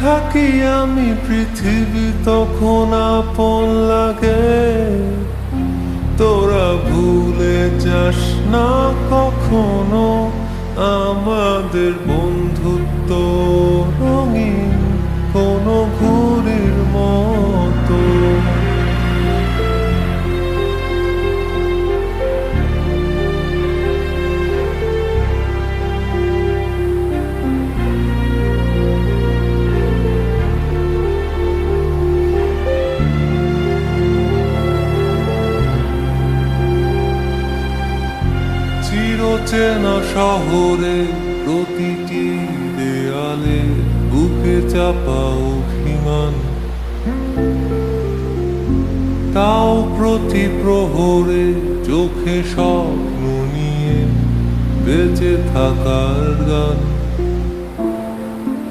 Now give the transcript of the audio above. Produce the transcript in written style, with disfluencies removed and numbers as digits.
থাকি আমি পৃথিবী তখন আপন লাগে। তোরা ভুলে যাস না কখনো আমাদের বন্ধুত্ব রঙিন কোনো ঘুড়ির মতো। চিরচেনা শহরে প্রতিটি দেয়ালে বুকে চাপা অভিমান, তাও প্রতি প্রহরে চোখে স্বপ্ন নিয়ে বেঁচে থাকার গান।